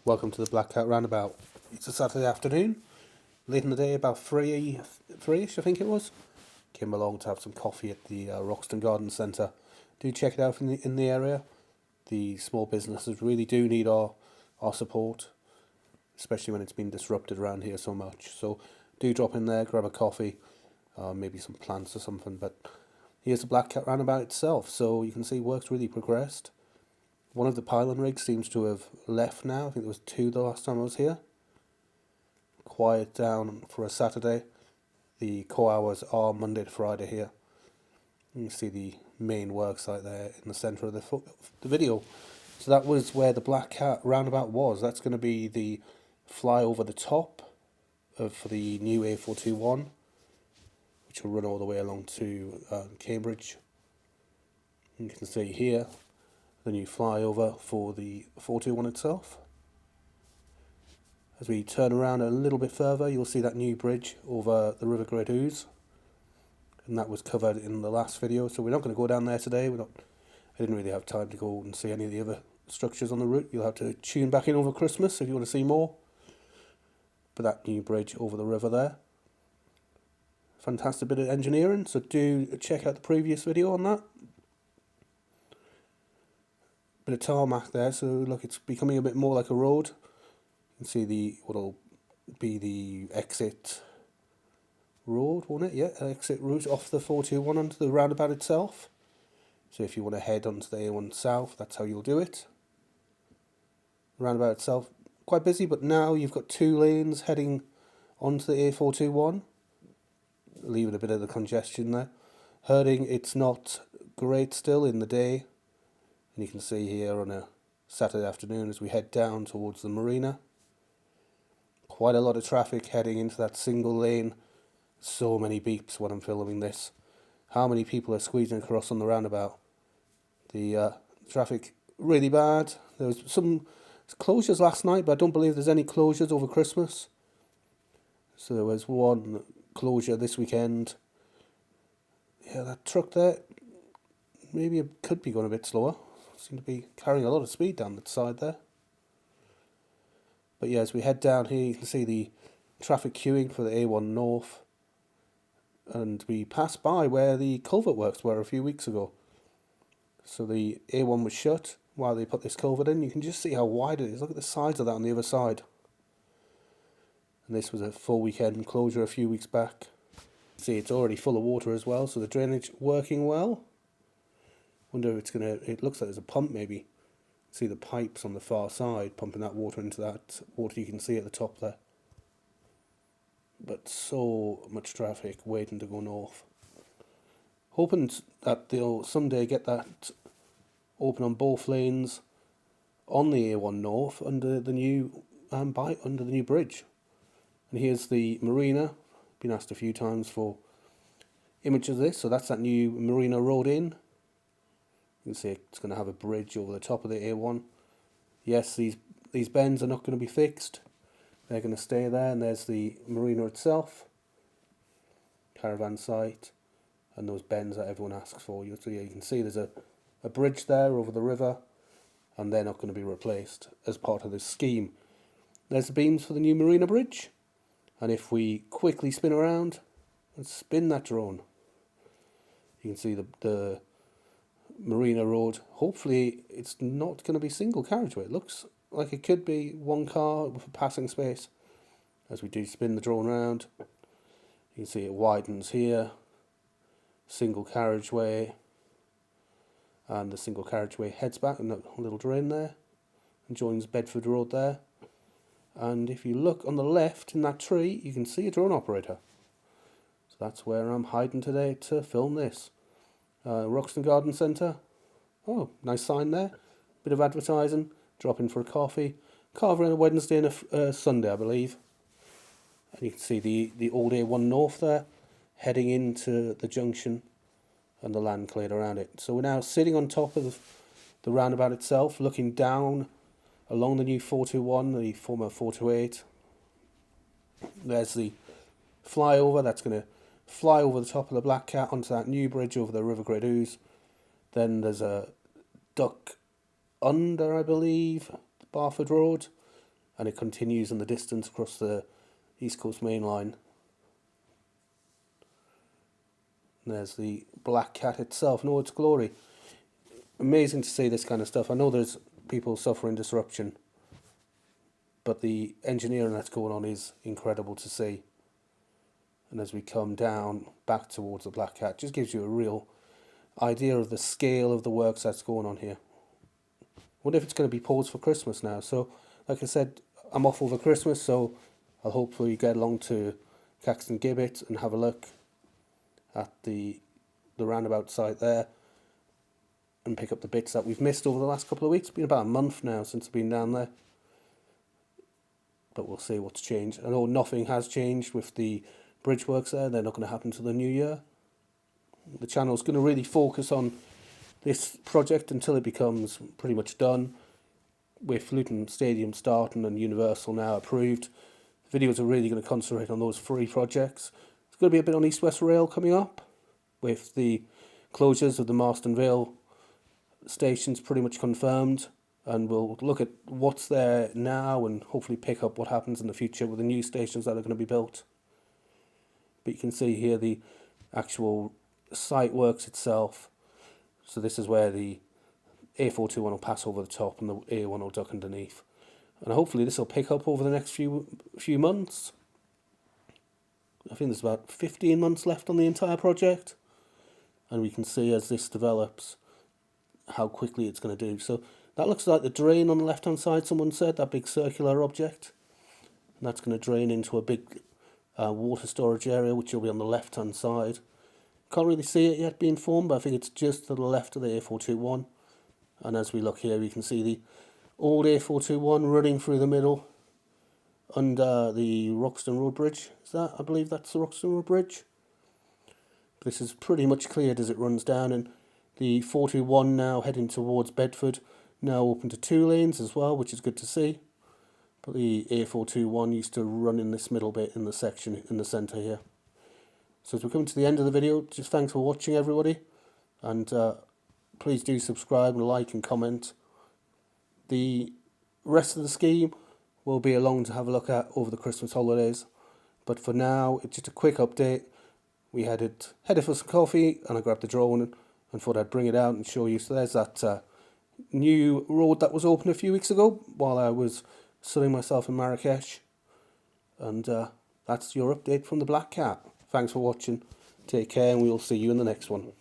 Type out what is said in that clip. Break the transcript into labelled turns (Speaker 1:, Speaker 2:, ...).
Speaker 1: Welcome to the Black Cat Roundabout. It's a Saturday afternoon, late in the day, about three-ish, I think it was. Came along to have some coffee at the Roxton Garden Centre. Do check it out in the area. The small businesses really do need our support, especially when it's been disrupted around here so much. So do drop in there, grab a coffee, maybe some plants or something. But here's the Black Cat Roundabout itself. So you can see work's really progressed. One of the pylon rigs seems to have left now. I think there was two the last time I was here. Quiet down for a Saturday. The core hours are Monday to Friday here. You can see the main work site there in the centre of the video. So that was where the Black Cat Roundabout was. That's going to be the fly over the top for the new A421, which will run all the way along to Cambridge. You can see here the new flyover for the 421 itself. As we turn around a little bit further, you'll see that new bridge over the River Great Ouse, and that was covered in the last video, so we're not going to go down there today. I didn't really have time to go and see any of the other structures on the route. You'll have to tune back in over Christmas if you want to see more. But that new bridge over the river there, fantastic bit of engineering, so do check out the previous video on that. Bit of tarmac there, so look, it's becoming a bit more like a road. You can see what'll be the exit road, won't it? Yeah, exit route off the 421 onto the roundabout itself. So if you want to head onto the A1 South, that's how you'll do it. The roundabout itself, quite busy, but now you've got two lanes heading onto the A421, leaving a bit of the congestion there. Herding, it's not great still in the day. And you can see here on a Saturday afternoon as we head down towards the Marina. Quite a lot of traffic heading into that single lane. So many beeps when I'm filming this. How many people are squeezing across on the roundabout? The traffic really bad. There was some closures last night, but I don't believe there's any closures over Christmas. So there was one closure this weekend. Yeah, that truck there, maybe it could be going a bit slower. Seem to be carrying a lot of speed down that side there. But yeah, as we head down here, you can see the traffic queuing for the A1 North. And we passed by where the culvert works were a few weeks ago. So the A1 was shut while they put this culvert in. You can just see how wide it is. Look at the sides of that on the other side. And this was a full weekend closure a few weeks back. See, it's already full of water as well, so the drainage working well. Wonder if it's gonna. It looks like there's a pump maybe. See the pipes on the far side pumping that water into that water you can see at the top there. But so much traffic waiting to go north. Hoping that they'll someday get that open on both lanes on the A1 North under the new under the new bridge. And here's the Marina. Been asked a few times for images of this. So that's that new Marina road in. You can see it's going to have a bridge over the top of the A1. Yes, these bends are not going to be fixed. They're going to stay there, and there's the marina itself, caravan site, and those bends that everyone asks for. So yeah, you can see there's a bridge there over the river, and they're not going to be replaced as part of this scheme. There's the beams for the new marina bridge, and if we quickly spin around and spin that drone, you can see the Marina Road. Hopefully it's not going to be single carriageway. It looks like it could be one car with a passing space. As we do spin the drone around, you can see it widens here, single carriageway, and the single carriageway heads back in a little drain there and joins Bedford Road there. And if you look on the left in that tree, you can see a drone operator. So that's where I'm hiding today to film this. Roxton Garden Centre. Oh, nice sign there. Bit of advertising. Drop in for a coffee. Carver on a Wednesday and a Sunday, I believe. And you can see the old A1 North there, heading into the junction and the land cleared around it. So we're now sitting on top of the roundabout itself, looking down along the new 421, the former 428. There's the flyover that's going to fly over the top of the Black Cat onto that new bridge over the River Great Ouse. Then there's a duck under, I believe, Barford Road, and it continues in the distance across the East Coast Main Line. And there's the Black Cat itself in all its glory. Amazing to see this kind of stuff. I know there's people suffering disruption, but the engineering that's going on is incredible to see. And as we come down back towards the Black Cat, just gives you a real idea of the scale of the works that's going on here. Wonder if it's going to be paused for Christmas now. So, like I said, I'm off over Christmas, so I'll hopefully get along to Caxton Gibbet and have a look at the roundabout site there and pick up the bits that we've missed over the last couple of weeks. It's been about a month now since I've been down there, but we'll see what's changed. I know nothing has changed with the bridge works there. They're not going to happen until the new year. The channel's going to really focus on this project until it becomes pretty much done, with Luton Stadium starting and Universal now approved. The videos are really going to concentrate on those 3 projects. There's going to be a bit on East West Rail coming up, with the closures of the Marston Vale stations pretty much confirmed, and we'll look at what's there now and hopefully pick up what happens in the future with the new stations that are going to be built. But you can see here the actual site works itself. So this is where the A421 will pass over the top and the A1 will duck underneath. And hopefully this will pick up over the next few months. I think there's about 15 months left on the entire project. And we can see as this develops how quickly it's going to do. So that looks like the drain on the left hand side, someone said, that big circular object. And that's going to drain into a big water storage area, which will be on the left hand side. Can't really see it yet being formed, but I think it's just to the left of the A421. And as we look here, we can see the old A421 running through the middle under the Roxton Road Bridge. I believe that's the Roxton Road Bridge. This is pretty much cleared as it runs down, and the 421 now heading towards Bedford, now open to 2 lanes as well, which is good to see. But the A421 used to run in this middle bit in the section in the centre here. So as we come to the end of the video, just thanks for watching everybody, and please do subscribe and like and comment. The rest of the scheme will be along to have a look at over the Christmas holidays, but for now it's just a quick update. We headed for some coffee, and I grabbed the drone and thought I'd bring it out and show you. So there's that new road that was opened a few weeks ago while I was sunning myself in Marrakesh, and that's your update from the Black Cat. Thanks for watching, take care, and we'll see you in the next one.